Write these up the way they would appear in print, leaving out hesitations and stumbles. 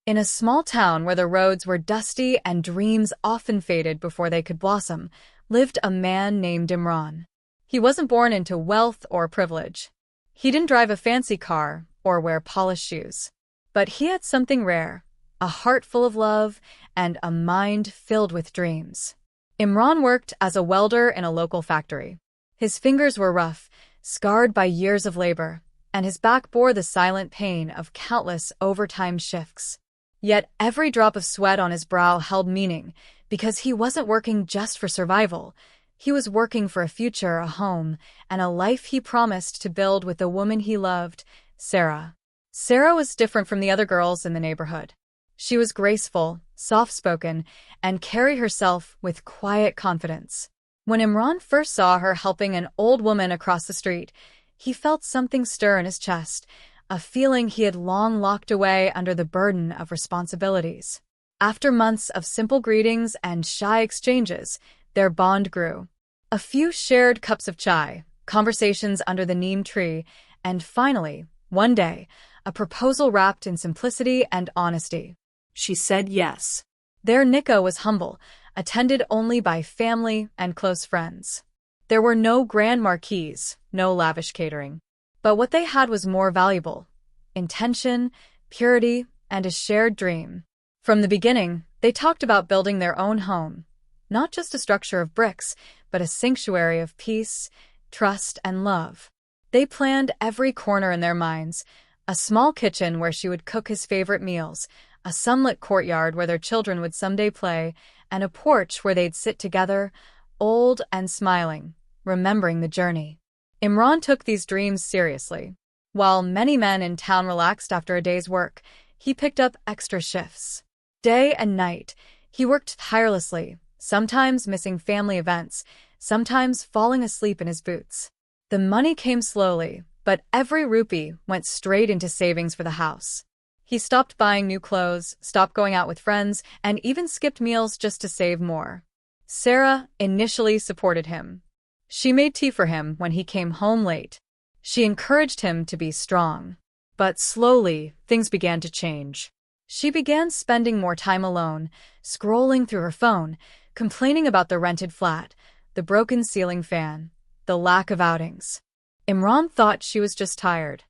In a small town where the roads were dusty and dreams often faded before they could blossom, lived a man named Imran. He wasn't born into wealth or privilege. He didn't drive a fancy car or wear polished shoes. But he had something rare, a heart full of love and a mind filled with dreams. Imran worked as a welder in a local factory. His fingers were rough, scarred by years of labor, and his back bore the silent pain of countless overtime shifts. Yet every drop of sweat on his brow held meaning, because he wasn't working just for survival. He was working for a future, a home, and a life he promised to build with the woman he loved, Sarah. Sarah was different from the other girls in the neighborhood. She was graceful, soft-spoken, and carried herself with quiet confidence. When Imran first saw her helping an old woman across the street, he felt something stir in his chest, a feeling he had long locked away under the burden of responsibilities. After months of simple greetings and shy exchanges, their bond grew. A few shared cups of chai, conversations under the neem tree, and finally, one day, a proposal wrapped in simplicity and honesty. She said yes. Their nikah was humble, attended only by family and close friends. There were no grand marquees, no lavish catering. But what they had was more valuable: intention, purity, and a shared dream. From the beginning, they talked about building their own home, not just a structure of bricks, but a sanctuary of peace, trust, and love. They planned every corner in their minds: a small kitchen where she would cook his favorite meals, a sunlit courtyard where their children would someday play, and a porch where they'd sit together, old and smiling, remembering the journey. Imran took these dreams seriously. While many men in town relaxed after a day's work, he picked up extra shifts. Day and night, he worked tirelessly, sometimes missing family events, sometimes falling asleep in his boots. The money came slowly, but every rupee went straight into savings for the house. He stopped buying new clothes, stopped going out with friends, and even skipped meals just to save more. Sarah initially supported him. She made tea for him when he came home late. She encouraged him to be strong. But slowly, things began to change. She began spending more time alone, scrolling through her phone, complaining about the rented flat, the broken ceiling fan, the lack of outings. Imran thought she was just tired.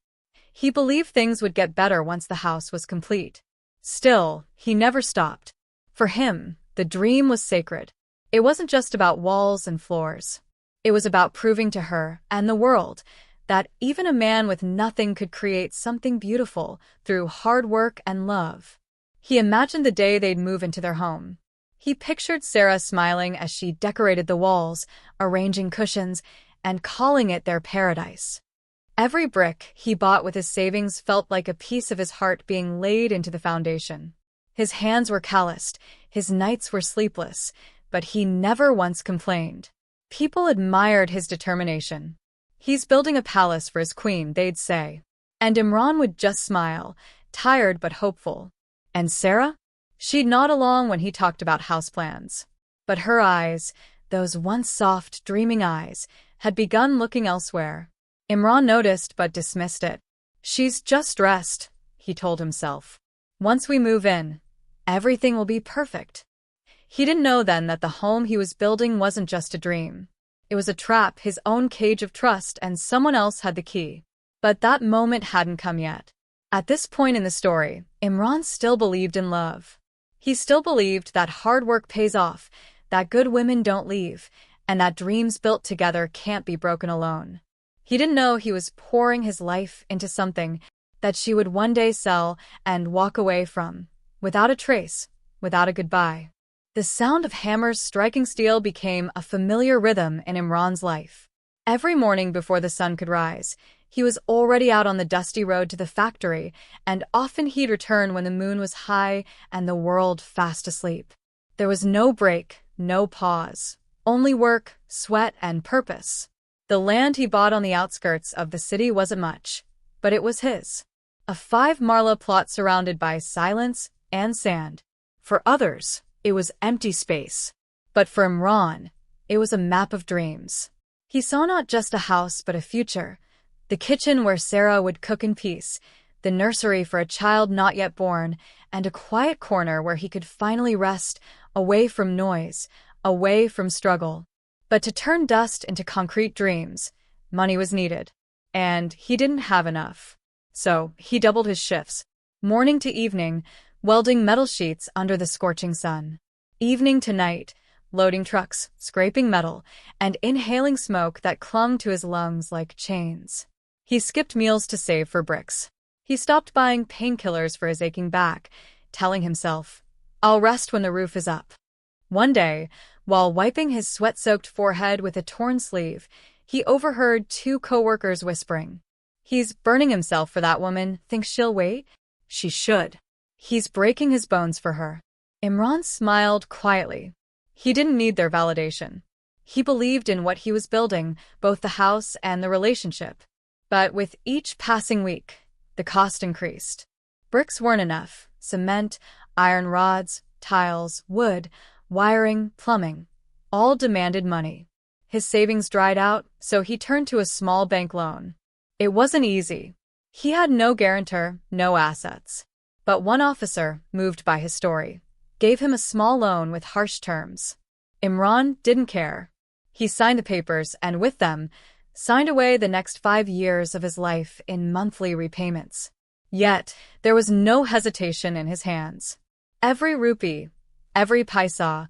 He believed things would get better once the house was complete. Still, he never stopped. For him, the dream was sacred. It wasn't just about walls and floors. It was about proving to her and the world that even a man with nothing could create something beautiful through hard work and love. He imagined the day they'd move into their home. He pictured Sarah smiling as she decorated the walls, arranging cushions, and calling it their paradise. Every brick he bought with his savings felt like a piece of his heart being laid into the foundation. His hands were calloused, his nights were sleepless, but he never once complained. People admired his determination. "He's building a palace for his queen," they'd say. And Imran would just smile, tired but hopeful. And Sarah? She'd nod along when he talked about house plans. But her eyes, those once soft, dreaming eyes, had begun looking elsewhere. Imran noticed but dismissed it. "She's just dressed," he told himself. "Once we move in, everything will be perfect." He didn't know then that the home he was building wasn't just a dream. It was a trap, his own cage of trust, and someone else had the key. But that moment hadn't come yet. At this point in the story, Imran still believed in love. He still believed that hard work pays off, that good women don't leave, and that dreams built together can't be broken alone. He didn't know he was pouring his life into something that she would one day sell and walk away from, without a trace, without a goodbye. The sound of hammers striking steel became a familiar rhythm in Imran's life. Every morning before the sun could rise, he was already out on the dusty road to the factory, and often he'd return when the moon was high and the world fast asleep. There was no break, no pause, only work, sweat, and purpose. The land he bought on the outskirts of the city wasn't much, but it was his. A 5 marla plot surrounded by silence and sand. For others, it was empty space. But for Imran, it was a map of dreams. He saw not just a house but a future. The kitchen where Sarah would cook in peace, the nursery for a child not yet born, and a quiet corner where he could finally rest, away from noise, away from struggle. But to turn dust into concrete dreams, money was needed, and he didn't have enough. So he doubled his shifts, morning to evening, welding metal sheets under the scorching sun. Evening to night, loading trucks, scraping metal, and inhaling smoke that clung to his lungs like chains. He skipped meals to save for bricks. He stopped buying painkillers for his aching back, telling himself, "I'll rest when the roof is up." One day, while wiping his sweat-soaked forehead with a torn sleeve, he overheard two co-workers whispering, "He's burning himself for that woman. Think she'll wait? She should. He's breaking his bones for her." Imran smiled quietly. He didn't need their validation. He believed in what he was building, both the house and the relationship. But with each passing week, the cost increased. Bricks weren't enough. Cement, iron rods, tiles, wood, wiring, plumbing, all demanded money. His savings dried out, so he turned to a small bank loan. It wasn't easy. He had no guarantor, no assets. But one officer, moved by his story, gave him a small loan with harsh terms. Imran didn't care. He signed the papers and, with them, signed away the next 5 years of his life in monthly repayments. Yet, there was no hesitation in his hands. Every rupee, every paisa,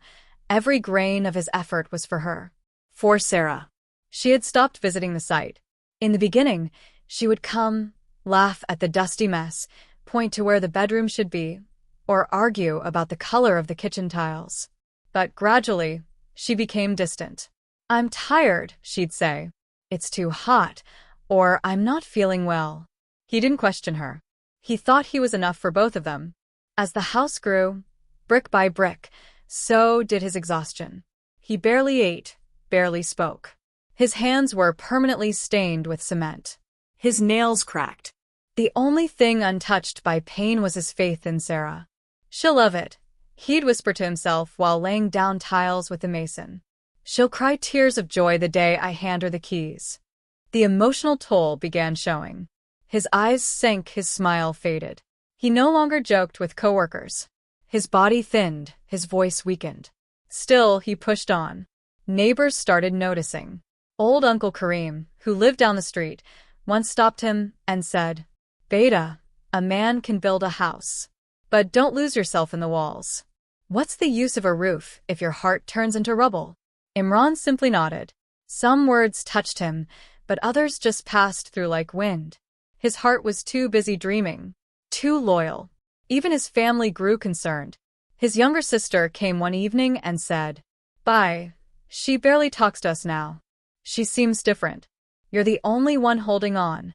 every grain of his effort was for her. For Sarah. She had stopped visiting the site. In the beginning, she would come, laugh at the dusty mess, point to where the bedroom should be, or argue about the color of the kitchen tiles. But gradually, she became distant. "I'm tired," she'd say. "It's too hot," or "I'm not feeling well." He didn't question her. He thought he was enough for both of them. As the house grew, brick by brick, so did his exhaustion. He barely ate, barely spoke. His hands were permanently stained with cement. His nails cracked. The only thing untouched by pain was his faith in Sarah. "She'll love it," he'd whisper to himself while laying down tiles with the mason. "She'll cry tears of joy the day I hand her the keys." The emotional toll began showing. His eyes sank, his smile faded. He no longer joked with coworkers. His body thinned, his voice weakened. Still, he pushed on. Neighbors started noticing. Old Uncle Karim, who lived down the street, once stopped him and said, "Beta, a man can build a house. But don't lose yourself in the walls. What's the use of a roof if your heart turns into rubble?" Imran simply nodded. Some words touched him, but others just passed through like wind. His heart was too busy dreaming, too loyal. Even his family grew concerned. His younger sister came one evening and said, "Bye. She barely talks to us now. She seems different. You're the only one holding on."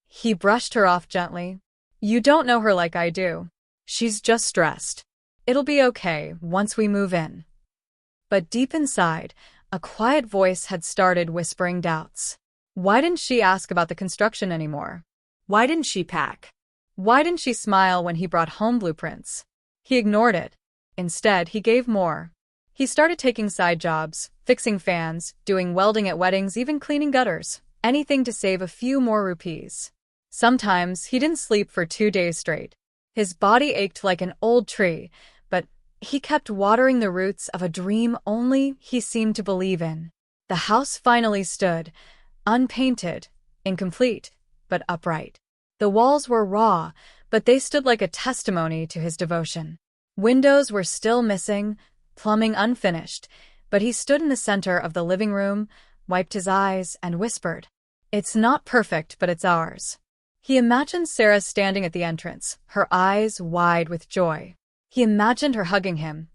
He brushed her off gently. "You don't know her like I do. She's just stressed. It'll be okay once we move in." But deep inside, a quiet voice had started whispering doubts. Why didn't she ask about the construction anymore? Why didn't she pack? Why didn't she smile when he brought home blueprints? He ignored it. Instead, he gave more. He started taking side jobs, fixing fans, doing welding at weddings, even cleaning gutters, anything to save a few more rupees. Sometimes he didn't sleep for 2 days straight. His body ached like an old tree, but he kept watering the roots of a dream only he seemed to believe in. The house finally stood, unpainted, incomplete, but upright. The walls were raw, but they stood like a testimony to his devotion. Windows were still missing, plumbing unfinished, but he stood in the center of the living room, wiped his eyes, and whispered, "It's not perfect, but it's ours." He imagined Sarah standing at the entrance, her eyes wide with joy. He imagined her hugging him,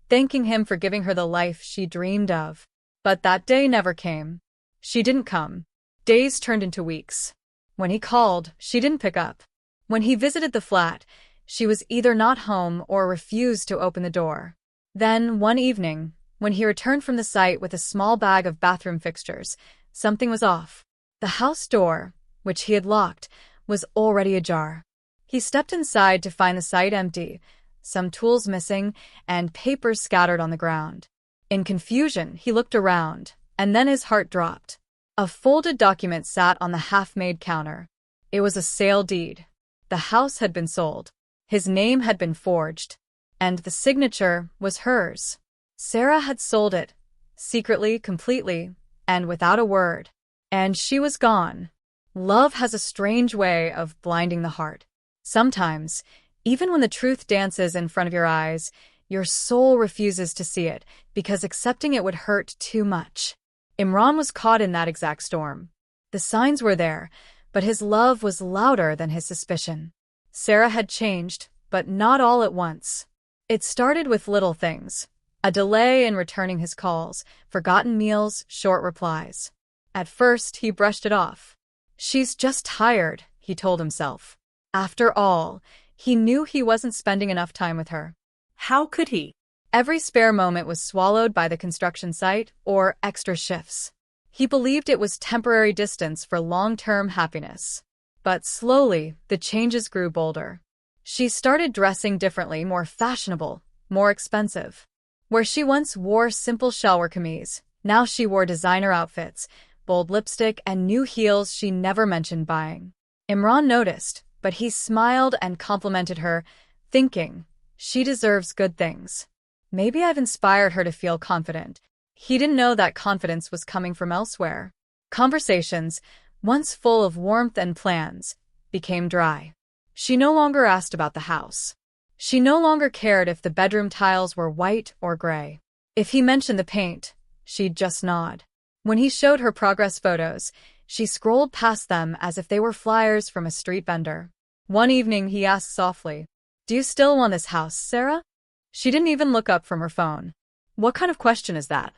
thanking him for giving her the life she dreamed of. But that day never came. She didn't come. Days turned into weeks. When he called, she didn't pick up. When he visited the flat, she was either not home or refused to open the door. Then, one evening, when he returned from the site with a small bag of bathroom fixtures, something was off. The house door, which he had locked, was already ajar. He stepped inside to find the site empty, some tools missing, and papers scattered on the ground. In confusion, he looked around, and then his heart dropped. A folded document sat on the half-made counter. It was a sale deed. The house had been sold. His name had been forged. And the signature was hers. Sarah had sold it, secretly, completely, and without a word. And she was gone. Love has a strange way of blinding the heart. Sometimes, even when the truth dances in front of your eyes, your soul refuses to see it because accepting it would hurt too much. Imran was caught in that exact storm. The signs were there, but his love was louder than his suspicion. Sarah had changed, but not all at once. It started with little things. A delay in returning his calls, forgotten meals, short replies. At first, he brushed it off. She's just tired, he told himself. After all, he knew he wasn't spending enough time with her. How could he? Every spare moment was swallowed by the construction site or extra shifts. He believed it was temporary distance for long-term happiness. But slowly, the changes grew bolder. She started dressing differently, more fashionable, more expensive. Where she once wore simple shalwar kameez, now she wore designer outfits, bold lipstick, and new heels she never mentioned buying. Imran noticed, but he smiled and complimented her, thinking, she deserves good things. Maybe I've inspired her to feel confident. He didn't know that confidence was coming from elsewhere. Conversations, once full of warmth and plans, became dry. She no longer asked about the house. She no longer cared if the bedroom tiles were white or gray. If he mentioned the paint, she'd just nod. When he showed her progress photos, she scrolled past them as if they were flyers from a street vendor. One evening, he asked softly, "Do you still want this house, Sarah?" She didn't even look up from her phone. What kind of question is that?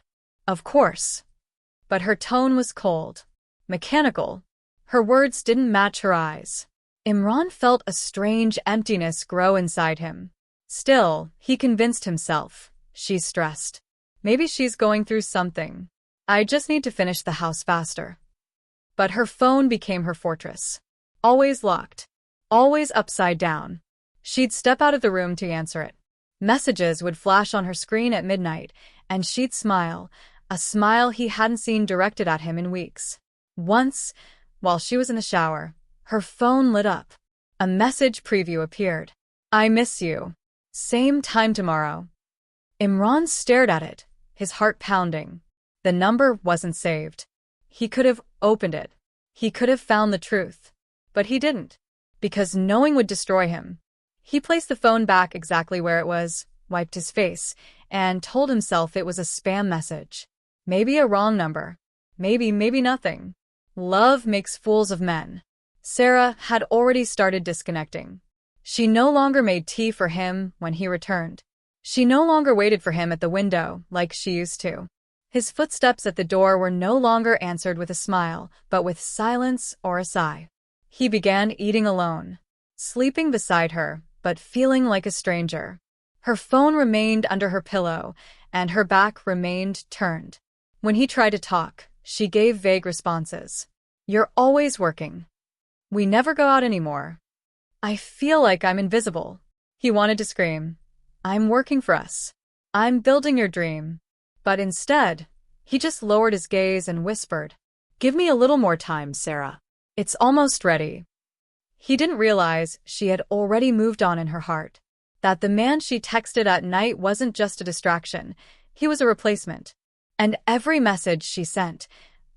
Of course. But her tone was cold, mechanical. Her words didn't match her eyes. Imran felt a strange emptiness grow inside him. Still, he convinced himself, she's stressed. Maybe she's going through something. I just need to finish the house faster. But her phone became her fortress. Always locked. Always upside down. She'd step out of the room to answer it. Messages would flash on her screen at midnight, and she'd smile, a smile he hadn't seen directed at him in weeks. Once, while she was in the shower, her phone lit up. A message preview appeared. "I miss you. Same time tomorrow." Imran stared at it, his heart pounding. The number wasn't saved. He could have opened it. He could have found the truth. But he didn't. Because knowing would destroy him. He placed the phone back exactly where it was, wiped his face, and told himself it was a spam message. Maybe a wrong number. Maybe nothing. Love makes fools of men. Sarah had already started disconnecting. She no longer made tea for him when he returned. She no longer waited for him at the window like she used to. His footsteps at the door were no longer answered with a smile, but with silence or a sigh. He began eating alone, sleeping beside her, but feeling like a stranger. Her phone remained under her pillow, and her back remained turned. When he tried to talk, she gave vague responses. "You're always working. We never go out anymore. I feel like I'm invisible." He wanted to scream, "I'm working for us. I'm building your dream." But instead, he just lowered his gaze and whispered, "Give me a little more time, Sarah. It's almost ready." He didn't realize she had already moved on in her heart. That the man she texted at night wasn't just a distraction, he was a replacement. And every message she sent,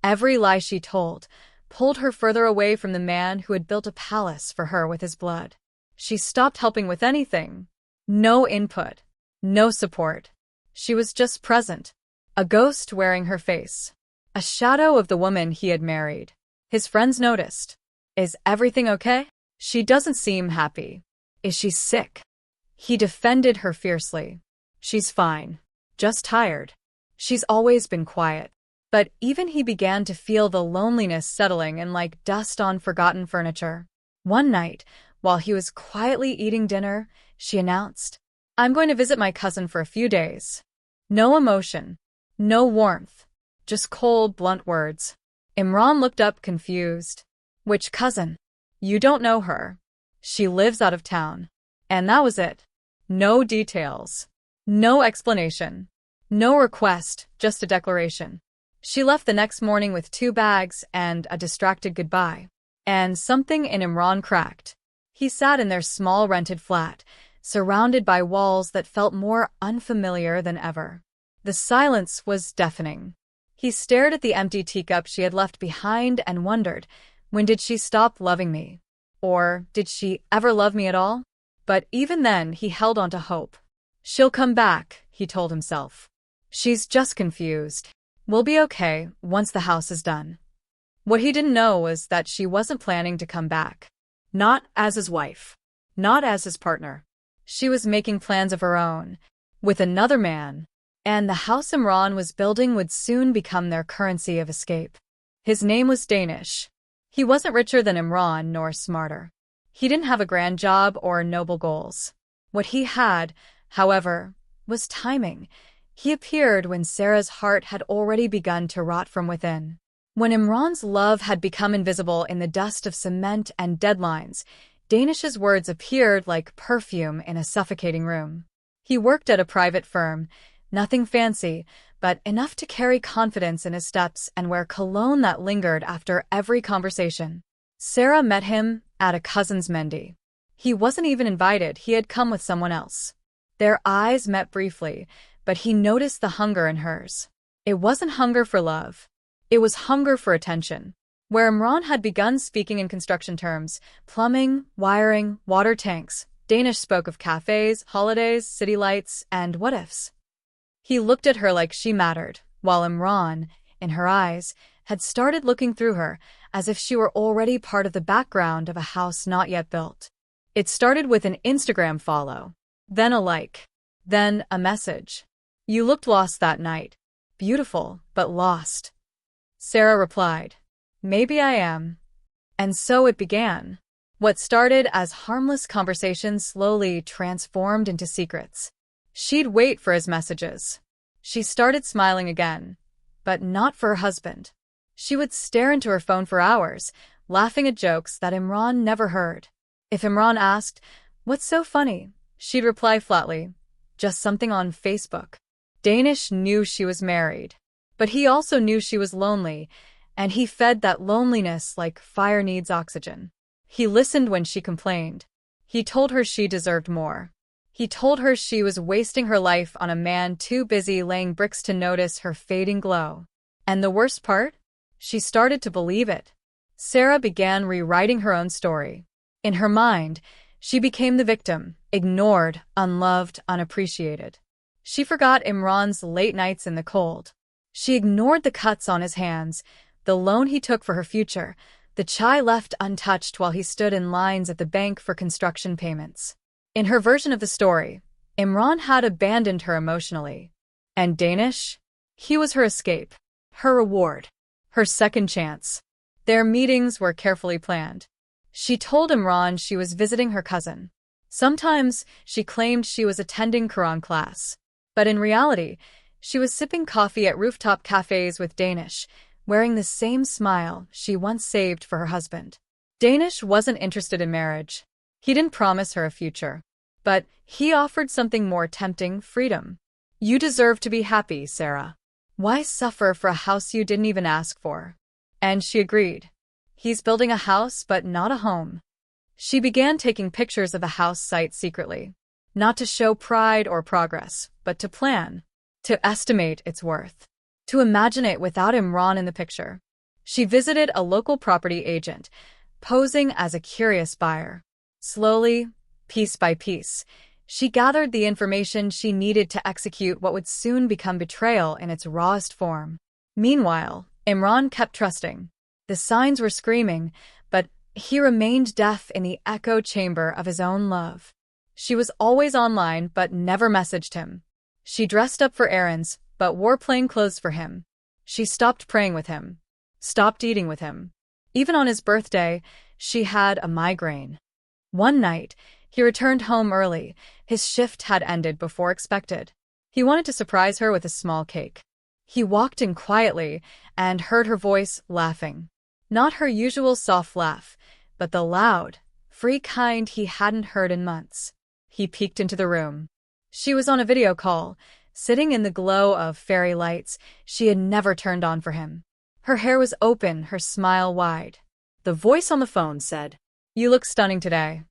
every lie she told, pulled her further away from the man who had built a palace for her with his blood. She stopped helping with anything. No input. No support. She was just present. A ghost wearing her face. A shadow of the woman he had married. His friends noticed. "Is everything okay? She doesn't seem happy. Is she sick?" He defended her fiercely. "She's fine. Just tired. She's always been quiet." But even he began to feel the loneliness settling in like dust on forgotten furniture. One night, while he was quietly eating dinner, she announced, "I'm going to visit my cousin for a few days." No emotion. No warmth. Just cold, blunt words. Imran looked up confused. "Which cousin?" "You don't know her. She lives out of town." And that was it. No details. No explanation. No request, just a declaration. She left the next morning with 2 bags and a distracted goodbye. And something in Imran cracked. He sat in their small rented flat, surrounded by walls that felt more unfamiliar than ever. The silence was deafening. He stared at the empty teacup she had left behind and wondered, when did she stop loving me? Or did she ever love me at all? But even then, he held on to hope. She'll come back, he told himself. She's just confused. We'll be okay once the house is done. What he didn't know was that she wasn't planning to come back. Not as his wife. Not as his partner. She was making plans of her own, with another man, and the house Imran was building would soon become their currency of escape. His name was Danish. He wasn't richer than Imran nor smarter. He didn't have a grand job or noble goals. What he had, however, was timing. He appeared when Sarah's heart had already begun to rot from within. When Imran's love had become invisible in the dust of cement and deadlines, Danish's words appeared like perfume in a suffocating room. He worked at a private firm, nothing fancy, but enough to carry confidence in his steps and wear cologne that lingered after every conversation. Sarah met him at a cousin's mehndi. He wasn't even invited, he had come with someone else. Their eyes met briefly, but he noticed the hunger in hers. It wasn't hunger for love. It was hunger for attention. Where Imran had begun speaking in construction terms, plumbing, wiring, water tanks, Danish spoke of cafes, holidays, city lights, and what-ifs. He looked at her like she mattered, while Imran, in her eyes, had started looking through her, as if she were already part of the background of a house not yet built. It started with an Instagram follow, then a like, then a message. You looked lost that night. Beautiful, but lost. Sarah replied, Maybe I am. And so it began. What started as harmless conversations slowly transformed into secrets. She'd wait for his messages. She started smiling again, but not for her husband. She would stare into her phone for hours, laughing at jokes that Imran never heard. If Imran asked, What's so funny? She'd reply flatly, Just something on Facebook. Danish knew she was married, but he also knew she was lonely, and he fed that loneliness like fire needs oxygen. He listened when she complained. He told her she deserved more. He told her she was wasting her life on a man too busy laying bricks to notice her fading glow. And the worst part? She started to believe it. Sarah began rewriting her own story. In her mind, she became the victim, ignored, unloved, unappreciated. She forgot Imran's late nights in the cold. She ignored the cuts on his hands, the loan he took for her future, the chai left untouched while he stood in lines at the bank for construction payments. In her version of the story, Imran had abandoned her emotionally. And Danish? He was her escape, her reward, her second chance. Their meetings were carefully planned. She told Imran she was visiting her cousin. Sometimes she claimed she was attending Quran class. But in reality, she was sipping coffee at rooftop cafes with Danish, wearing the same smile she once saved for her husband. Danish wasn't interested in marriage. He didn't promise her a future. But he offered something more tempting, freedom. You deserve to be happy, Sarah. Why suffer for a house you didn't even ask for? And she agreed. He's building a house, but not a home. She began taking pictures of the house site secretly. Not to show pride or progress, but to plan. To estimate its worth. To imagine it without Imran in the picture. She visited a local property agent, posing as a curious buyer. Slowly, piece by piece, she gathered the information she needed to execute what would soon become betrayal in its rawest form. Meanwhile, Imran kept trusting. The signs were screaming, but he remained deaf in the echo chamber of his own love. She was always online but never messaged him. She dressed up for errands, but wore plain clothes for him. She stopped praying with him. Stopped eating with him. Even on his birthday, she had a migraine. One night, he returned home early. His shift had ended before expected. He wanted to surprise her with a small cake. He walked in quietly and heard her voice laughing. Not her usual soft laugh, but the loud, free kind he hadn't heard in months. He peeked into the room. She was on a video call, sitting in the glow of fairy lights she had never turned on for him. Her hair was open, her smile wide. The voice on the phone said, "You look stunning today."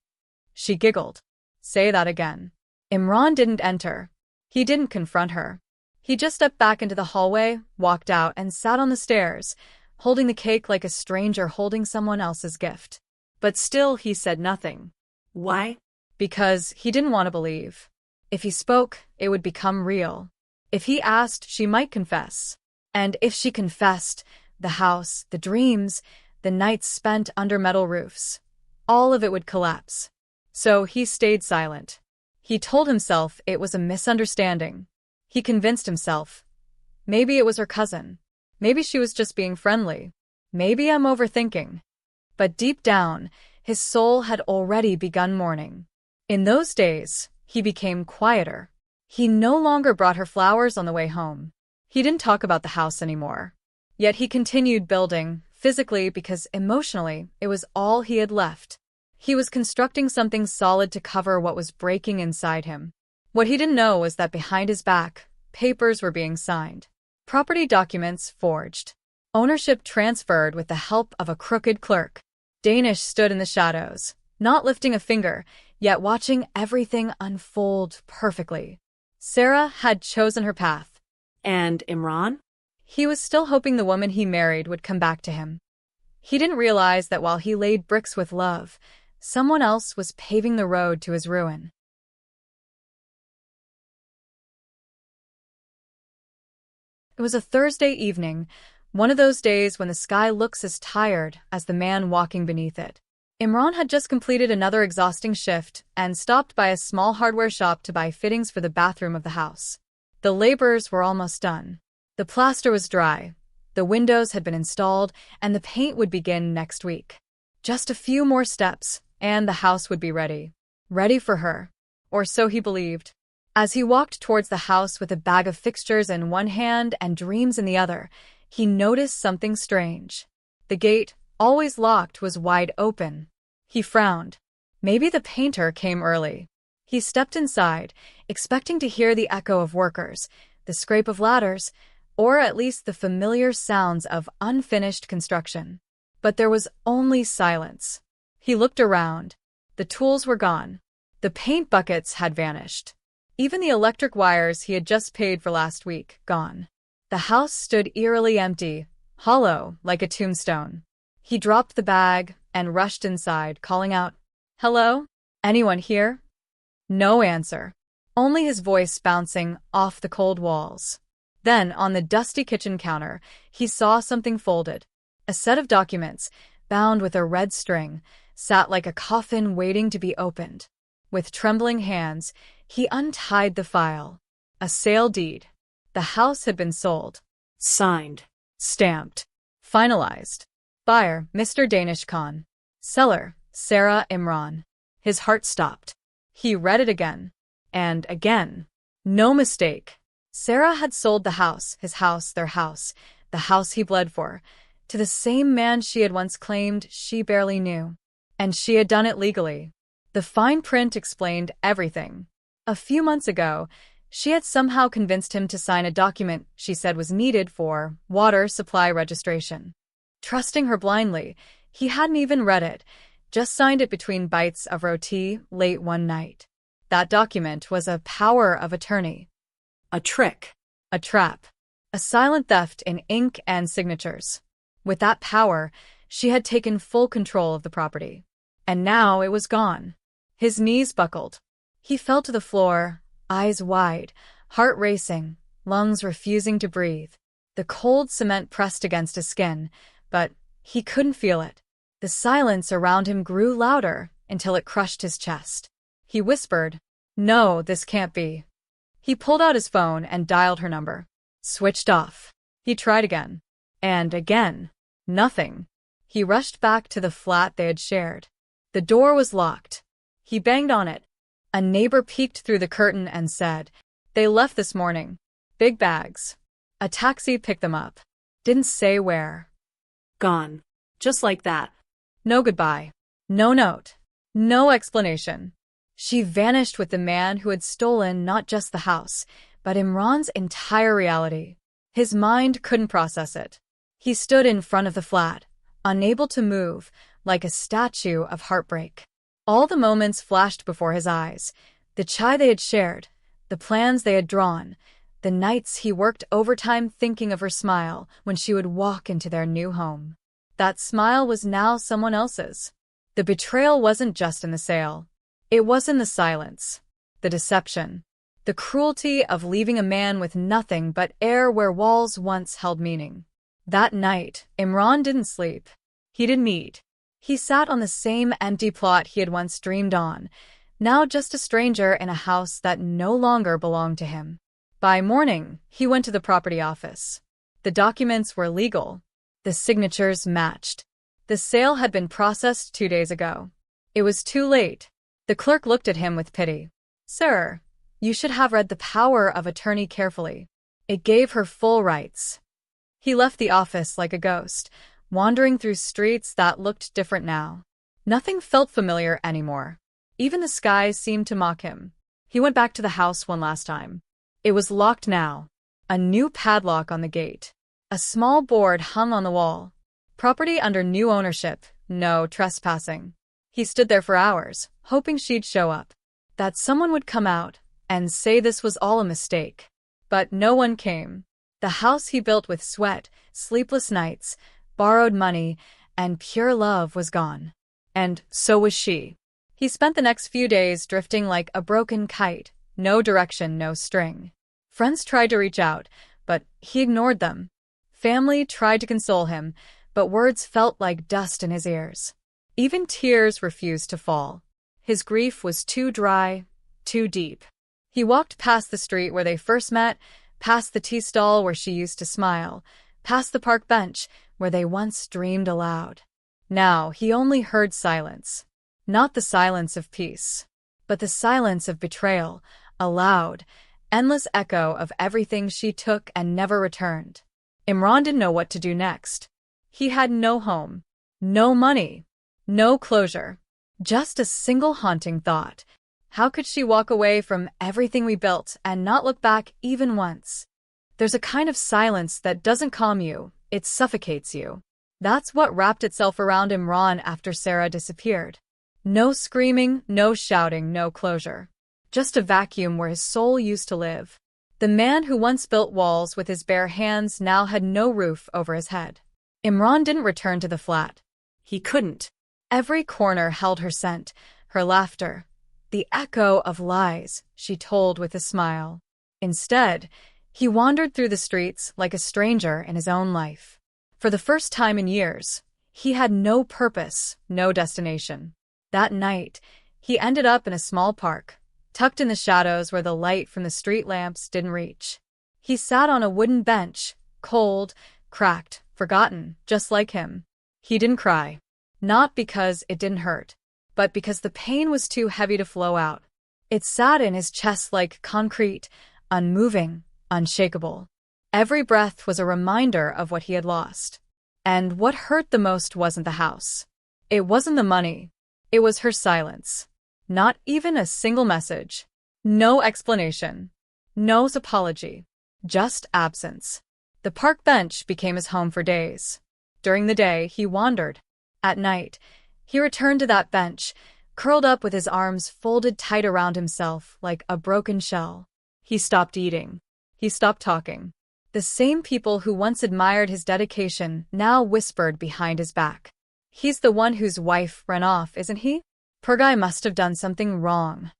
She giggled. Say that again. Imran didn't enter. He didn't confront her. He just stepped back into the hallway, walked out, and sat on the stairs, holding the cake like a stranger holding someone else's gift. But still, he said nothing. Why? Because he didn't want to believe. If he spoke, it would become real. If he asked, she might confess. And if she confessed, the house, the dreams, the nights spent under metal roofs, all of it would collapse. So he stayed silent. He told himself it was a misunderstanding. He convinced himself. Maybe it was her cousin. Maybe she was just being friendly. Maybe I'm overthinking. But deep down, his soul had already begun mourning. In those days, he became quieter. He no longer brought her flowers on the way home. He didn't talk about the house anymore. Yet he continued building, physically because emotionally, it was all he had left. He was constructing something solid to cover what was breaking inside him. What he didn't know was that behind his back, papers were being signed. Property documents forged. Ownership transferred with the help of a crooked clerk. Danish stood in the shadows, not lifting a finger, yet watching everything unfold perfectly. Sarah had chosen her path. And Imran? He was still hoping the woman he married would come back to him. He didn't realize that while he laid bricks with love, someone else was paving the road to his ruin. It was a Thursday evening, one of those days when the sky looks as tired as the man walking beneath it. Imran had just completed another exhausting shift and stopped by a small hardware shop to buy fittings for the bathroom of the house. The laborers were almost done. The plaster was dry, the windows had been installed, and the paint would begin next week. Just a few more steps, and the house would be ready. Ready for her. Or so he believed. As he walked towards the house with a bag of fixtures in one hand and dreams in the other, he noticed something strange. The gate, always locked, was wide open. He frowned. Maybe the painter came early. He stepped inside, expecting to hear the echo of workers, the scrape of ladders, or at least the familiar sounds of unfinished construction. But there was only silence. He looked around. The tools were gone. The paint buckets had vanished. Even the electric wires he had just paid for last week, gone. The house stood eerily empty, hollow like a tombstone. He dropped the bag and rushed inside, calling out, "Hello? Anyone here?" No answer. Only his voice bouncing off the cold walls. Then, on the dusty kitchen counter, he saw something folded. A set of documents, bound with a red string, sat like a coffin waiting to be opened. With trembling hands, he untied the file. A sale deed. The house had been sold. Signed. Stamped. Finalized. Buyer, Mr. Danish Khan. Seller, Sarah Imran. His heart stopped. He read it again. And again. No mistake. Sarah had sold the house, his house, their house, the house he bled for, to the same man she had once claimed she barely knew. And she had done it legally. The fine print explained everything. A few months ago, she had somehow convinced him to sign a document she said was needed for water supply registration. Trusting her blindly, he hadn't even read it, just signed it between bites of roti late one night. That document was a power of attorney. A trick. A trap. A silent theft in ink and signatures. With that power, she had taken full control of the property. And now it was gone. His knees buckled. He fell to the floor, eyes wide, heart racing, lungs refusing to breathe. The cold cement pressed against his skin, but he couldn't feel it. The silence around him grew louder until it crushed his chest. He whispered, "No, this can't be." He pulled out his phone and dialed her number. Switched off. He tried again. And again. Nothing. He rushed back to the flat they had shared. The door was locked. He banged on it. A neighbor peeked through the curtain and said, "They left this morning. Big bags. A taxi picked them up. Didn't say where." Gone. Just like that. No goodbye. No note. No explanation. She vanished with the man who had stolen not just the house, but Imran's entire reality. His mind couldn't process it. He stood in front of the flat, unable to move, like a statue of heartbreak. All the moments flashed before his eyes. The chai they had shared, the plans they had drawn, the nights he worked overtime thinking of her smile when she would walk into their new home. That smile was now someone else's. The betrayal wasn't just in the sale. It was in the silence, the deception, the cruelty of leaving a man with nothing but air where walls once held meaning. That night, Imran didn't sleep. He didn't eat. He sat on the same empty plot he had once dreamed on, now just a stranger in a house that no longer belonged to him. By morning, he went to the property office. The documents were legal. The signatures matched. The sale had been processed 2 days ago. It was too late. The clerk looked at him with pity. "Sir, you should have read the power of attorney carefully. It gave her full rights." He left the office like a ghost, wandering through streets that looked different now. Nothing felt familiar anymore. Even the skies seemed to mock him. He went back to the house one last time. It was locked now. A new padlock on the gate. A small board hung on the wall. Property under new ownership, no trespassing. He stood there for hours, hoping she'd show up. That someone would come out and say this was all a mistake. But no one came. The house he built with sweat, sleepless nights, borrowed money, and pure love was gone. And so was she. He spent the next few days drifting like a broken kite, no direction, no string. Friends tried to reach out, but he ignored them. Family tried to console him, but words felt like dust in his ears. Even tears refused to fall. His grief was too dry, too deep. He walked past the street where they first met, past the tea stall where she used to smile, past the park bench where they once dreamed aloud. Now he only heard silence. Not the silence of peace, but the silence of betrayal, a loud, endless echo of everything she took and never returned. Imran didn't know what to do next. He had no home, no money, no closure, just a single haunting thought. How could she walk away from everything we built and not look back even once? There's a kind of silence that doesn't calm you, it suffocates you. That's what wrapped itself around Imran after Sarah disappeared. No screaming, no shouting, no closure. Just a vacuum where his soul used to live. The man who once built walls with his bare hands now had no roof over his head. Imran didn't return to the flat. He couldn't. Every corner held her scent, her laughter, the echo of lies she told with a smile. Instead, he wandered through the streets like a stranger in his own life. For the first time in years, he had no purpose, no destination. That night, he ended up in a small park, tucked in the shadows where the light from the street lamps didn't reach. He sat on a wooden bench, cold, cracked, forgotten, just like him. He didn't cry. Not because it didn't hurt, but because the pain was too heavy to flow out. It sat in his chest like concrete, unmoving, unshakable. Every breath was a reminder of what he had lost. And what hurt the most wasn't the house. It wasn't the money. It was her silence. Not even a single message. No explanation. No apology. Just absence. The park bench became his home for days. During the day, he wandered. At night, he returned to that bench, curled up with his arms folded tight around himself like a broken shell. He stopped eating. He stopped talking. The same people who once admired his dedication now whispered behind his back. "He's the one whose wife ran off, isn't he? Poor guy must have done something wrong."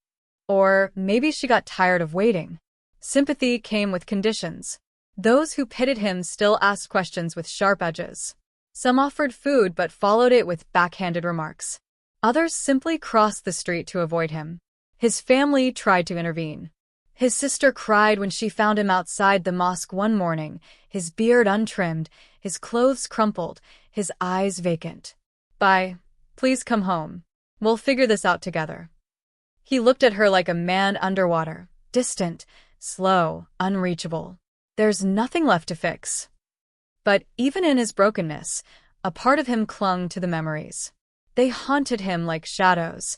Or maybe she got tired of waiting. Sympathy came with conditions. Those who pitied him still asked questions with sharp edges. Some offered food but followed it with backhanded remarks. Others simply crossed the street to avoid him. His family tried to intervene. His sister cried when she found him outside the mosque one morning, his beard untrimmed, his clothes crumpled, his eyes vacant. "Bye. Please come home. We'll figure this out together." He looked at her like a man underwater, distant, slow, unreachable. There's nothing left to fix. But even in his brokenness, a part of him clung to the memories. They haunted him like shadows,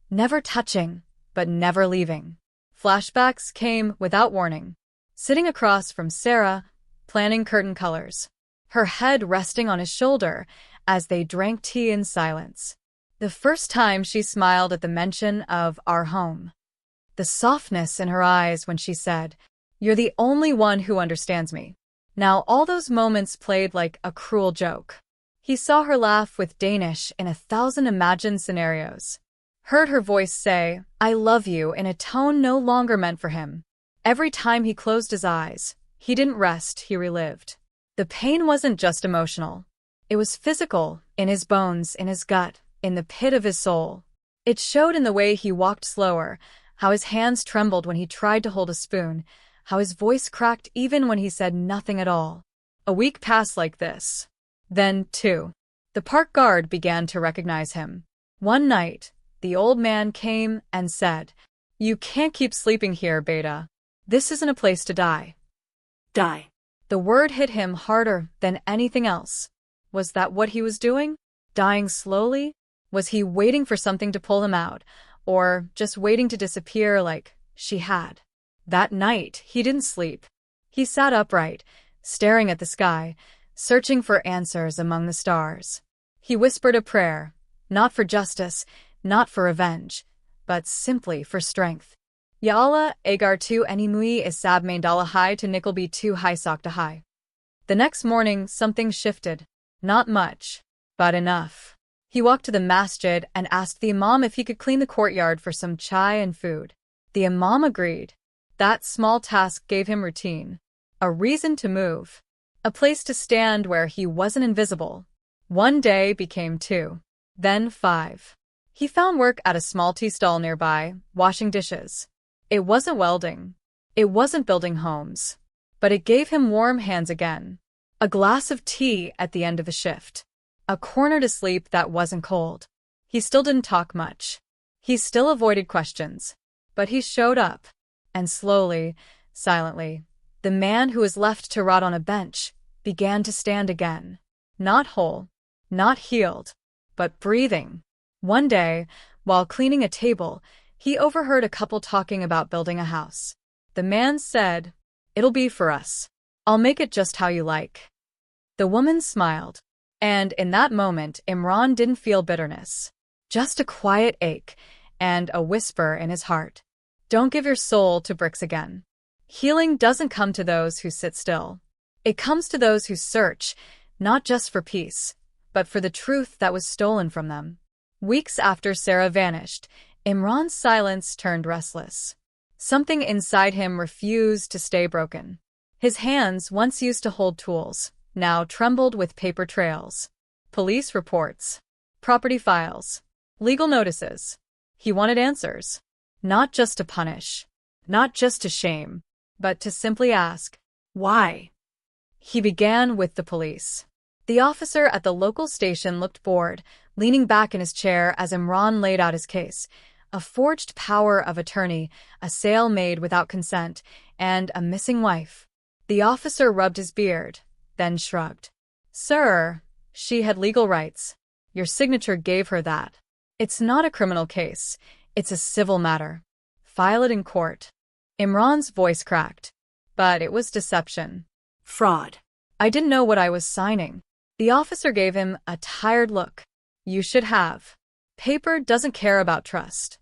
never touching, but never leaving. Flashbacks came without warning. Sitting across from Sarah, planning curtain colors, her head resting on his shoulder as they drank tea in silence. The first time she smiled at the mention of our home. The softness in her eyes when she said, "You're the only one who understands me." Now all those moments played like a cruel joke. He saw her laugh with Danish in 1,000 imagined scenarios. Heard her voice say, "I love you," in a tone no longer meant for him. Every time he closed his eyes, he didn't rest, he relived. The pain wasn't just emotional. It was physical, in his bones, in his gut, in the pit of his soul. It showed in the way he walked slower, how his hands trembled when he tried to hold a spoon, how his voice cracked even when he said nothing at all. A week passed like this. Then, too, the park guard began to recognize him. One night, the old man came and said, "You can't keep sleeping here, Beta. This isn't a place to die." Die. The word hit him harder than anything else. Was that what he was doing? Dying slowly? Was he waiting for something to pull him out, or just waiting to disappear like she had? That night, he didn't sleep. He sat upright, staring at the sky, searching for answers among the stars. He whispered a prayer, not for justice, not for revenge, but simply for strength. Ya Allah, agar tu animui isab mandala high to Nickelby tu high sokta high. The next morning, something shifted. Not much, but enough. He walked to the masjid and asked the imam if he could clean the courtyard for some chai and food. The imam agreed. That small task gave him routine, a reason to move, a place to stand where he wasn't invisible. One day became 2, then 5. He found work at a small tea stall nearby, washing dishes. It wasn't welding. It wasn't building homes. But it gave him warm hands again. A glass of tea at the end of a shift. A corner to sleep that wasn't cold. He still didn't talk much. He still avoided questions. But he showed up. And slowly, silently, the man who was left to rot on a bench began to stand again. Not whole, not healed, but breathing. One day, while cleaning a table, he overheard a couple talking about building a house. The man said, "It'll be for us. I'll make it just how you like." The woman smiled, and in that moment Imran didn't feel bitterness. Just a quiet ache and a whisper in his heart. Don't give your soul to bricks again. Healing doesn't come to those who sit still. It comes to those who search, not just for peace, but for the truth that was stolen from them. Weeks after Sarah vanished, Imran's silence turned restless. Something inside him refused to stay broken. His hands, once used to hold tools, now trembled with paper trails. Police reports, property files, legal notices. He wanted answers. Not just to punish, not just to shame, but to simply ask, why? He began with the police. The officer at the local station looked bored, leaning back in his chair as Imran laid out his case. A forged power of attorney, a sale made without consent, and a missing wife. The officer rubbed his beard, then shrugged. "Sir, she had legal rights. Your signature gave her that. It's not a criminal case. It's a civil matter. File it in court." Imran's voice cracked. But it was deception. Fraud. "I didn't know what I was signing." The officer gave him a tired look. "You should have. Paper doesn't care about trust."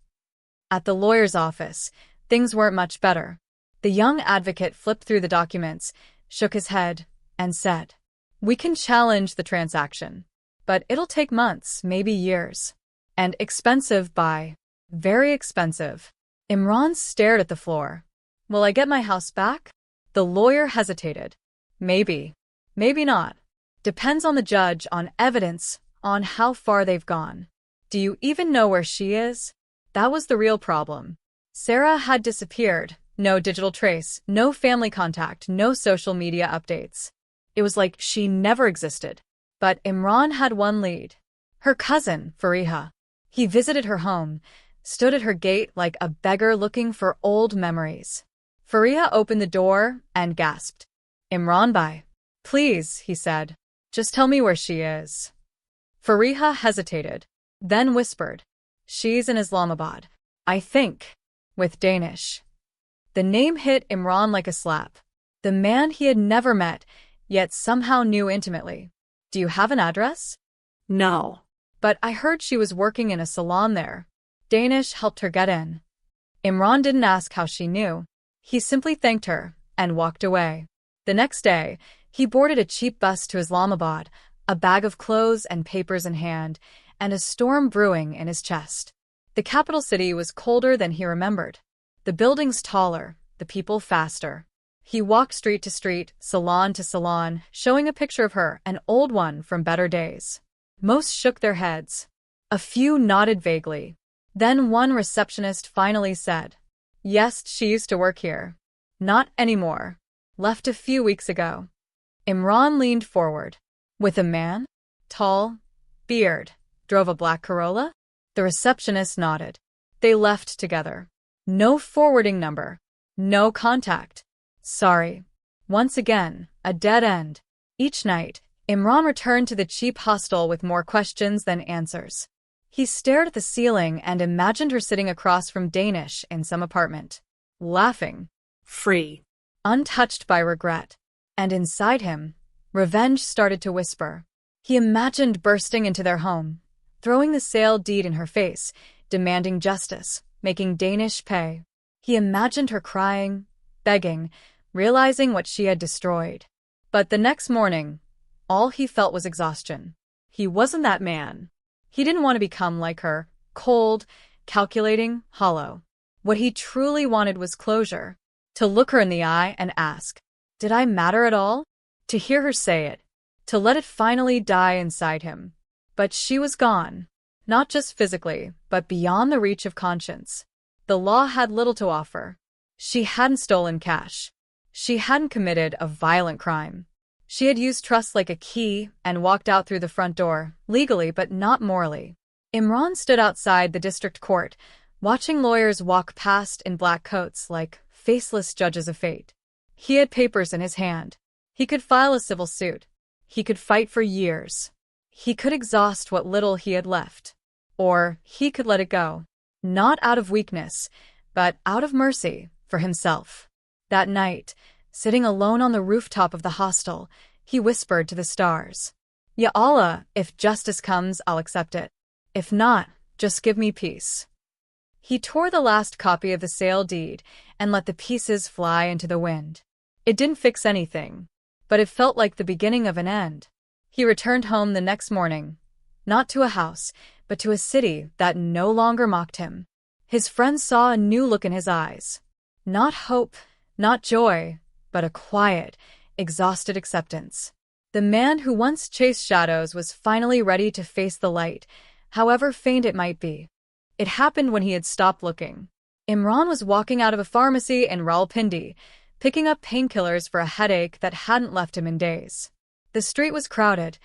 At the lawyer's office, things weren't much better. The young advocate flipped through the documents, shook his head, and said, "We can challenge the transaction, but it'll take months, maybe years. And expensive by very expensive." Imran stared at the floor. "Will I get my house back?" The lawyer hesitated. "Maybe. Maybe not. Depends on the judge, on evidence, on how far they've gone. Do you even know where she is?" That was the real problem. Sarah had disappeared. No digital trace, no family contact, no social media updates. It was like she never existed. But Imran had one lead. Her cousin, Fariha. He visited her home, stood at her gate like a beggar looking for old memories. Fariha opened the door and gasped. "Imran bhai. Please," he said. "Just tell me where she is." Fariha hesitated, then whispered, "She's in Islamabad, I think," with Danish. The name hit Imran like a slap. The man he had never met, yet somehow knew intimately. "Do you have an address?" No. But I heard she was working in a salon there. Danish helped her get in. Imran didn't ask how she knew. He simply thanked her and walked away. The next day, he boarded a cheap bus to Islamabad, a bag of clothes and papers in hand, and a storm brewing in his chest. The capital city was colder than he remembered. The buildings taller, the people faster. He walked street to street, salon to salon, showing a picture of her, an old one from better days. Most shook their heads. A few nodded vaguely. Then one receptionist finally said, "Yes, she used to work here. Not anymore. Left a few weeks ago." Imran leaned forward. "With a man? Tall? Beard? Drove a black Corolla?" The receptionist nodded. They left together. No forwarding number. No contact. Sorry. Once again, a dead end. Each night, Imran returned to the cheap hostel with more questions than answers. He stared at the ceiling and imagined her sitting across from Danish in some apartment, laughing, Free. untouched by regret. And inside him, revenge started to whisper. He imagined bursting into their home, throwing the sale deed in her face, demanding justice, making Danish pay. He imagined her crying, begging, realizing what she had destroyed. But the next morning, all he felt was exhaustion. He wasn't that man. He didn't want to become like her, cold, calculating, hollow. What he truly wanted was closure. To look her in the eye and ask, "Did I matter at all?" To hear her say it. To let it finally die inside him. But she was gone. Not just physically, but beyond the reach of conscience. The law had little to offer. She hadn't stolen cash. She hadn't committed a violent crime. She had used trust like a key and walked out through the front door, legally but not morally. Imran stood outside the district court, watching lawyers walk past in black coats like faceless judges of fate. He had papers in his hand. He could file a civil suit. He could fight for years. He could exhaust what little he had left. Or he could let it go. Not out of weakness, but out of mercy for himself. That night, sitting alone on the rooftop of the hostel, he whispered to the stars, "Ya Allah, if justice comes, I'll accept it. If not, just give me peace." He tore the last copy of the sale deed and let the pieces fly into the wind. It didn't fix anything, but it felt like the beginning of an end. He returned home the next morning, not to a house, but to a city that no longer mocked him. His friends saw a new look in his eyes. Not hope, not joy, but a quiet, exhausted acceptance. The man who once chased shadows was finally ready to face the light, however faint it might be. It happened when he had stopped looking. Imran was walking out of a pharmacy in Rawalpindi, picking up painkillers for a headache that hadn't left him in days. The street was crowded,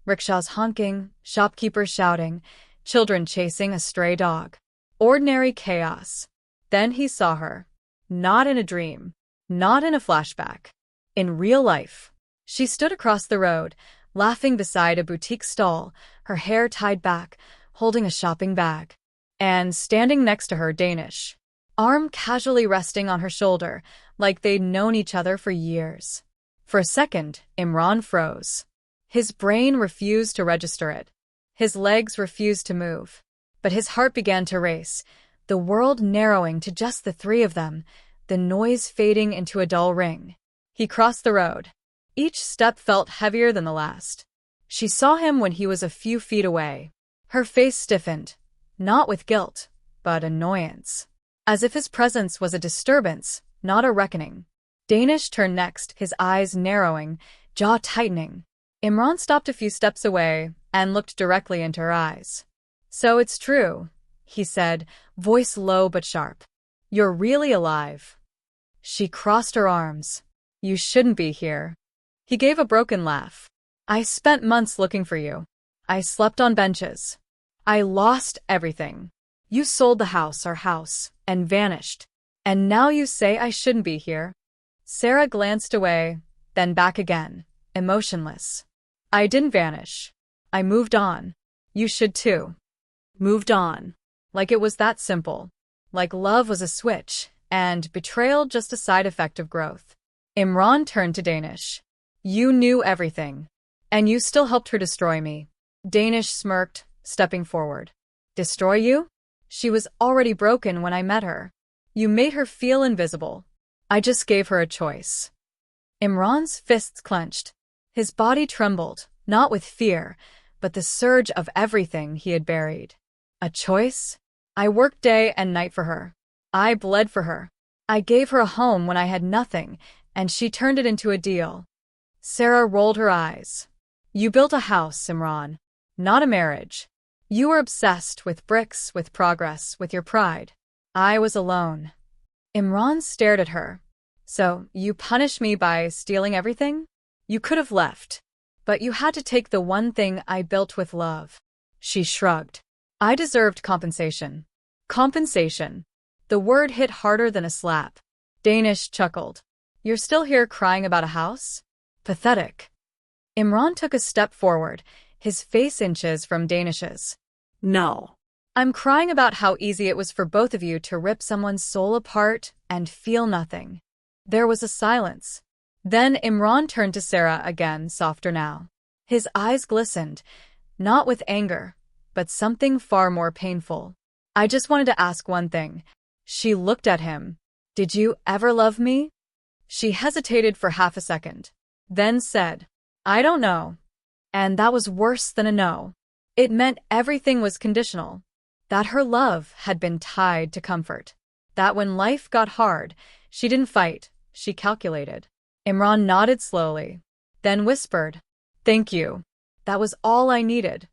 rickshaws honking, shopkeepers shouting, children chasing a stray dog. Ordinary chaos. Then he saw her. Not in a dream. Not in a flashback. In real life. She stood across the road, laughing beside a boutique stall, her hair tied back, holding a shopping bag. And standing next to her, Danish. Arm casually resting on her shoulder, like they'd known each other for years. For a second, Imran froze. His brain refused to register it. His legs refused to move. But his heart began to race, the world narrowing to just the three of them, the noise fading into a dull ring. He crossed the road. Each step felt heavier than the last. She saw him when he was a few feet away. Her face stiffened, not with guilt, but annoyance. As if his presence was a disturbance, not a reckoning. Danish turned next, his eyes narrowing, jaw tightening. Imran stopped a few steps away and looked directly into her eyes. "So it's true," he said, voice low but sharp. "You're really alive." She crossed her arms. "You shouldn't be here." He gave a broken laugh. "I spent months looking for you. I slept on benches. I lost everything. You sold the house, our house, and vanished. And now you say I shouldn't be here." Sarah glanced away, then back again, emotionless. "I didn't vanish. I moved on. You should too." Moved on. Like it was that simple. Like love was a switch, and betrayal just a side effect of growth. Imran turned to Danish. "You knew everything. And you still helped her destroy me." Danish smirked, stepping forward. Destroy you? She was already broken when I met her. You made her feel invisible. I just gave her a choice. Imran's fists clenched. His body trembled, not with fear, but the surge of everything he had buried. A choice? I worked day and night for her. I bled for her. I gave her a home when I had nothing, and she turned it into a deal. Sarah rolled her eyes. You built a house, Imran, not a marriage. You were obsessed with bricks, with progress, with your pride. I was alone. Imran stared at her. So, you punished me by stealing everything? You could have left. But you had to take the one thing I built with love. She shrugged. I deserved compensation. Compensation. The word hit harder than a slap. Danish chuckled. You're still here crying about a house? Pathetic. Imran took a step forward, his face inches from Danish's. No. I'm crying about how easy it was for both of you to rip someone's soul apart and feel nothing. There was a silence. Then Imran turned to Sarah again, softer now. His eyes glistened, not with anger, but something far more painful. I just wanted to ask one thing. She looked at him. Did you ever love me? She hesitated for half a second, then said, I don't know. And that was worse than a no. It meant everything was conditional. That her love had been tied to comfort. That when life got hard, she didn't fight, she calculated. Imran nodded slowly, then whispered, Thank you. That was all I needed.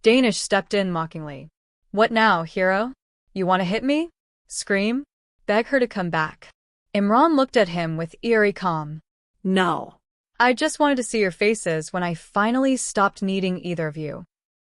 Danish stepped in mockingly. What now, hero? You want to hit me? Scream? Beg her to come back. Imran looked at him with eerie calm. No. I just wanted to see your faces when I finally stopped needing either of you.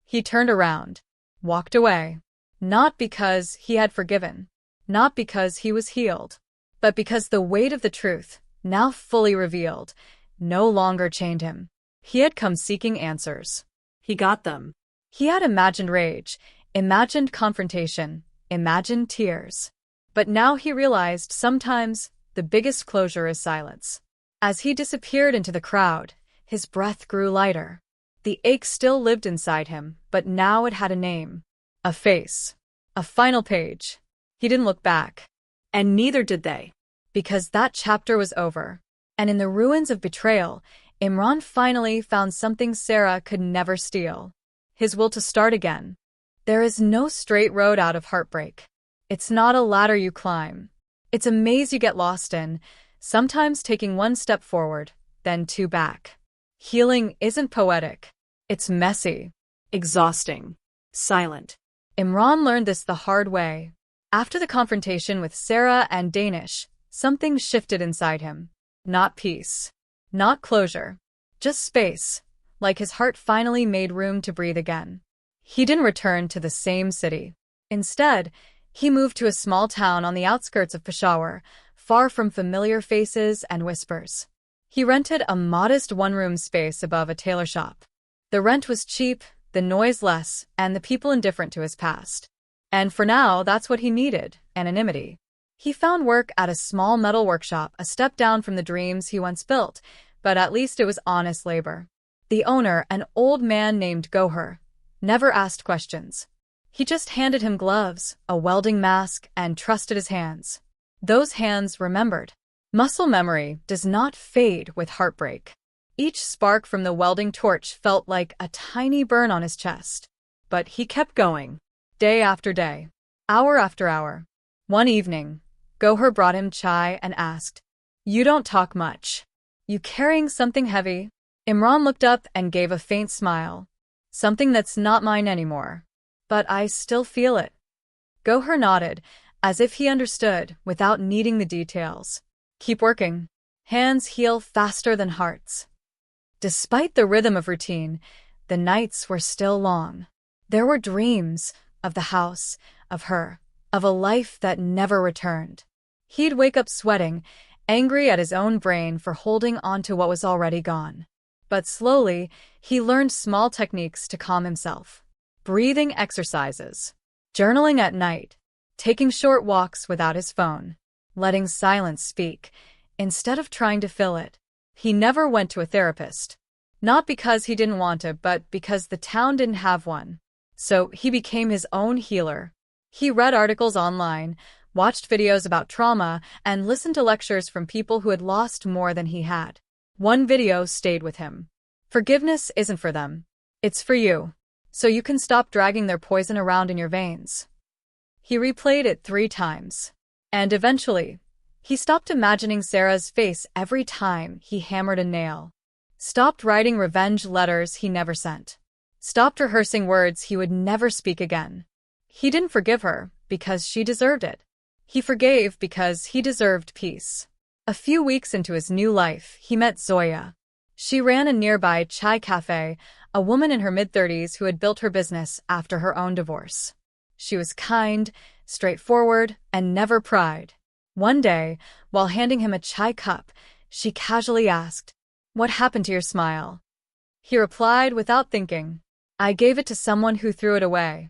He turned around, walked away. Not because he had forgiven, not because he was healed, but because the weight of the truth, now fully revealed, no longer chained him. He had come seeking answers. He got them. He had imagined rage, imagined confrontation, imagined tears. But now he realized sometimes the biggest closure is silence. As he disappeared into the crowd, his breath grew lighter. The ache still lived inside him, but now it had a name. A face. A final page. He didn't look back. And neither did they. Because that chapter was over. And in the ruins of betrayal, Imran finally found something Sarah could never steal. His will to start again. There is no straight road out of heartbreak. It's not a ladder you climb. It's a maze you get lost in, sometimes taking one step forward, then two back. Healing isn't poetic. It's messy. Exhausting. Silent. Imran learned this the hard way. After the confrontation with Sarah and Danish, something shifted inside him. Not peace. Not closure. Just space. Like his heart finally made room to breathe again. He didn't return to the same city. Instead, he moved to a small town on the outskirts of Peshawar, far from familiar faces and whispers. He rented a modest one-room space above a tailor shop. The rent was cheap, the noise less, and the people indifferent to his past. And for now, that's what he needed, anonymity. He found work at a small metal workshop, a step down from the dreams he once built, but at least it was honest labor. The owner, an old man named Gohar, never asked questions. He just handed him gloves, a welding mask, and trusted his hands. Those hands remembered. Muscle memory does not fade with heartbreak. Each spark from the welding torch felt like a tiny burn on his chest. But he kept going, day after day, hour after hour. One evening, Gohar brought him chai and asked, You don't talk much. You carrying something heavy? Imran looked up and gave a faint smile. Something that's not mine anymore. But I still feel it. Gohar nodded, as if he understood, without needing the details. Keep working. Hands heal faster than hearts. Despite the rhythm of routine, the nights were still long. There were dreams of the house, of her, of a life that never returned. He'd wake up sweating, angry at his own brain for holding on to what was already gone. But slowly, he learned small techniques to calm himself. Breathing exercises, journaling at night, taking short walks without his phone, letting silence speak, instead of trying to fill it. He never went to a therapist. Not because he didn't want to, but because the town didn't have one. So he became his own healer. He read articles online, watched videos about trauma, and listened to lectures from people who had lost more than he had. One video stayed with him. Forgiveness isn't for them. It's for you. So you can stop dragging their poison around in your veins. He replayed it 3 times. And eventually, he stopped imagining Sarah's face every time he hammered a nail. Stopped writing revenge letters he never sent. Stopped rehearsing words he would never speak again. He didn't forgive her because she deserved it. He forgave because he deserved peace. A few weeks into his new life, he met Zoya. She ran a nearby chai cafe, a woman in her mid-30s who had built her business after her own divorce. She was kind, straightforward, and never pried. One day, while handing him a chai cup, she casually asked, "What happened to your smile?" He replied without thinking, "I gave it to someone who threw it away."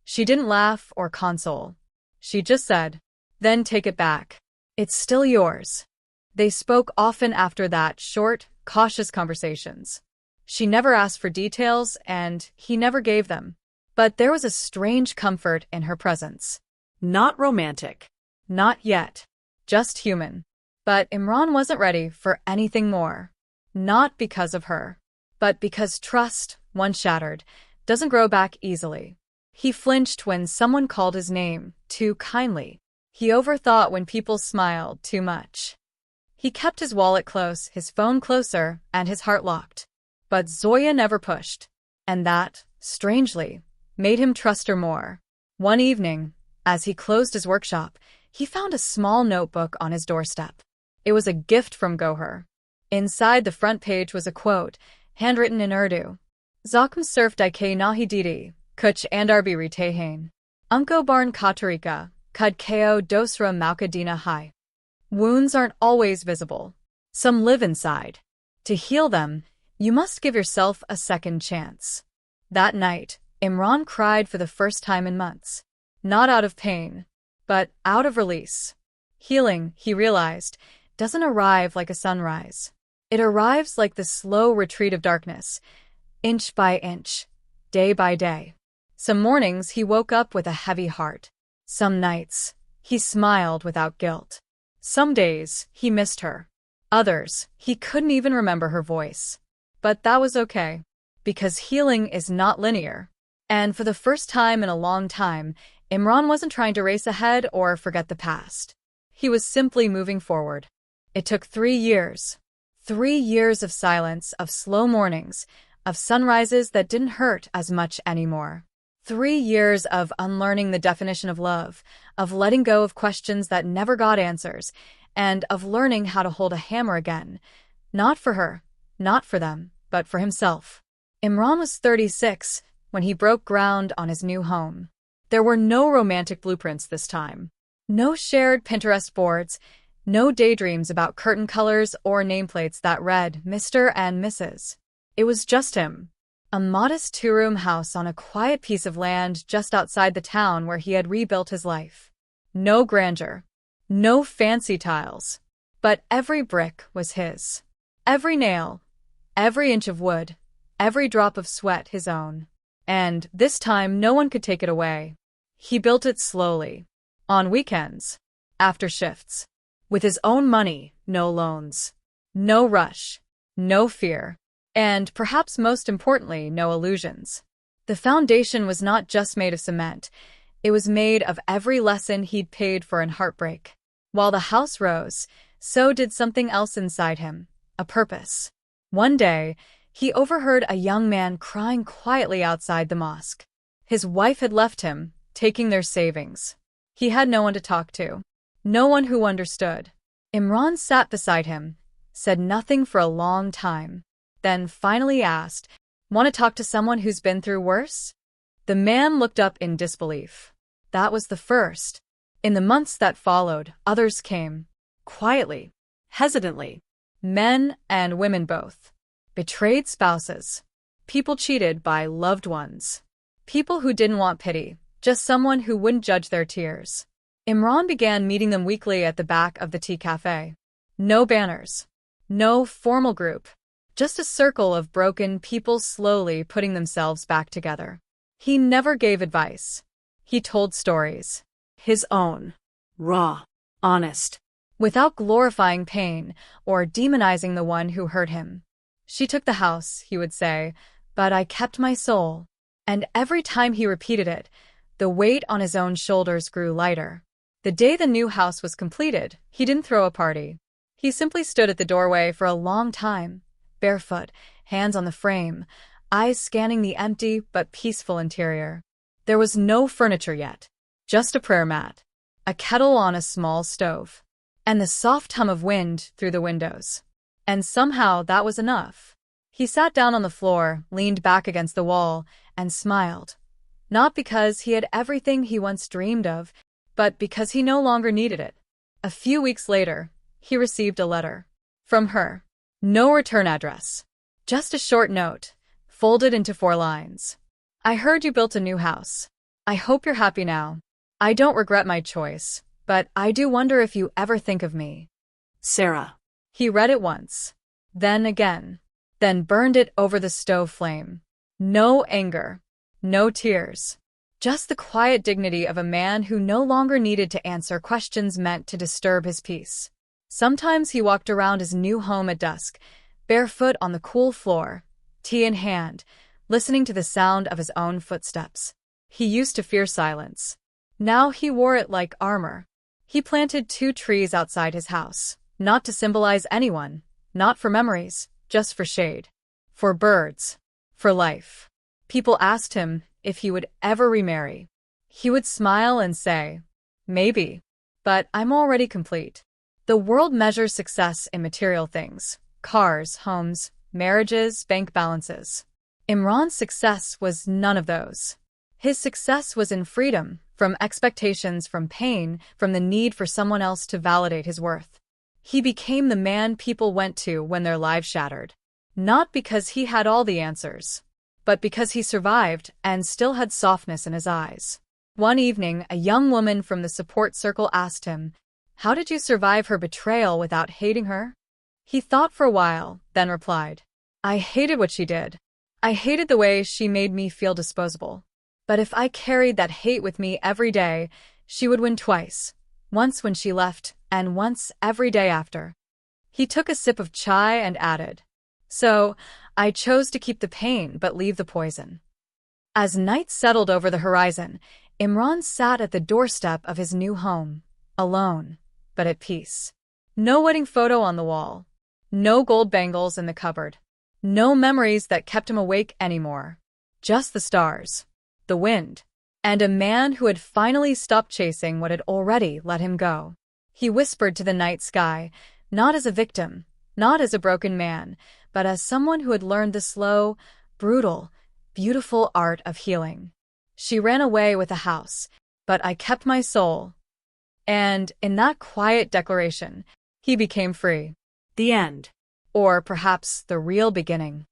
She didn't laugh or console. She just said, "Then take it back. It's still yours." They spoke often after that, short, cautious conversations. She never asked for details, and he never gave them. But there was a strange comfort in her presence. Not romantic. Not yet. Just human. But Imran wasn't ready for anything more. Not because of her. But because trust, once shattered, doesn't grow back easily. He flinched when someone called his name too kindly. He overthought when people smiled too much. He kept his wallet close, his phone closer, and his heart locked. But Zoya never pushed. And that, strangely, made him trust her more. One evening, as he closed his workshop, he found a small notebook on his doorstep. It was a gift from Goher. Inside the front page was a quote, handwritten in Urdu. Zakm surf dike nahi didi, kuch andarbi ritehain. Unko barn katarika, kud ko dosra maukadina hai. Wounds aren't always visible. Some live inside. To heal them, you must give yourself a second chance. That night, Imran cried for the first time in months. Not out of pain, but out of release. Healing, he realized, doesn't arrive like a sunrise. It arrives like the slow retreat of darkness, inch by inch, day by day. Some mornings he woke up with a heavy heart. Some nights, he smiled without guilt. Some days, he missed her. Others, he couldn't even remember her voice. But that was okay, because healing is not linear. And for the first time in a long time, Imran wasn't trying to race ahead or forget the past. He was simply moving forward. It took 3 years. 3 years of silence, of slow mornings, of sunrises that didn't hurt as much anymore. 3 years of unlearning the definition of love, of letting go of questions that never got answers, and of learning how to hold a hammer again. Not for her, not for them, but for himself. Imran was 36 when he broke ground on his new home. There were no romantic blueprints this time. No shared Pinterest boards, no daydreams about curtain colors or nameplates that read Mr. and Mrs. It was just him. A modest 2-room house on a quiet piece of land just outside the town where he had rebuilt his life. No grandeur. No fancy tiles. But every brick was his. Every nail. Every inch of wood. Every drop of sweat his own. And this time no one could take it away. He built it slowly. On weekends. After shifts. With his own money, no loans. No rush. No fear. And, perhaps most importantly, no illusions. The foundation was not just made of cement. It was made of every lesson he'd paid for in heartbreak. While the house rose, so did something else inside him, a purpose. One day, he overheard a young man crying quietly outside the mosque. His wife had left him, taking their savings. He had no one to talk to. No one who understood. Imran sat beside him, said nothing for a long time. Then finally asked, "Want to talk to someone who's been through worse?" The man looked up in disbelief. That was the first. In the months that followed, others came. Quietly. Hesitantly. Men and women both. Betrayed spouses. People cheated by loved ones. People who didn't want pity, just someone who wouldn't judge their tears. Imran began meeting them weekly at the back of the tea cafe. No banners. No formal group. Just a circle of broken people slowly putting themselves back together. He never gave advice. He told stories. His own. Raw. Honest. Without glorifying pain or demonizing the one who hurt him. She took the house, he would say, but I kept my soul. And every time he repeated it, the weight on his own shoulders grew lighter. The day the new house was completed, he didn't throw a party. He simply stood at the doorway for a long time, barefoot, hands on the frame, eyes scanning the empty but peaceful interior. There was no furniture yet, just a prayer mat, a kettle on a small stove, and the soft hum of wind through the windows. And somehow that was enough. He sat down on the floor, leaned back against the wall, and smiled. Not because he had everything he once dreamed of, but because he no longer needed it. A few weeks later, he received a letter. From her. No return address. Just a short note, folded into 4 lines. I heard you built a new house. I hope you're happy now. I don't regret my choice, but I do wonder if you ever think of me. Sarah. He read it once, then again, then burned it over the stove flame. No anger, no tears. Just the quiet dignity of a man who no longer needed to answer questions meant to disturb his peace. Sometimes he walked around his new home at dusk, barefoot on the cool floor, tea in hand, listening to the sound of his own footsteps. He used to fear silence. Now he wore it like armor. He planted 2 trees outside his house, not to symbolize anyone, not for memories, just for shade. For birds. For life. People asked him if he would ever remarry. He would smile and say, maybe, but I'm already complete. The world measures success in material things, cars, homes, marriages, bank balances. Imran's success was none of those. His success was in freedom, from expectations, from pain, from the need for someone else to validate his worth. He became the man people went to when their lives shattered. Not because he had all the answers, but because he survived and still had softness in his eyes. One evening, a young woman from the support circle asked him, how did you survive her betrayal without hating her? He thought for a while, then replied, I hated what she did. I hated the way she made me feel disposable. But if I carried that hate with me every day, she would win twice. Once when she left, and once every day after. He took a sip of chai and added, so, I chose to keep the pain but leave the poison. As night settled over the horizon, Imran sat at the doorstep of his new home, alone, but at peace. No wedding photo on the wall. No gold bangles in the cupboard. No memories that kept him awake anymore. Just the stars, the wind, and a man who had finally stopped chasing what had already let him go. He whispered to the night sky, not as a victim, not as a broken man, but as someone who had learned the slow, brutal, beautiful art of healing. She ran away with a house, but I kept my soul. And, in that quiet declaration, he became free. The end. Or perhaps the real beginning.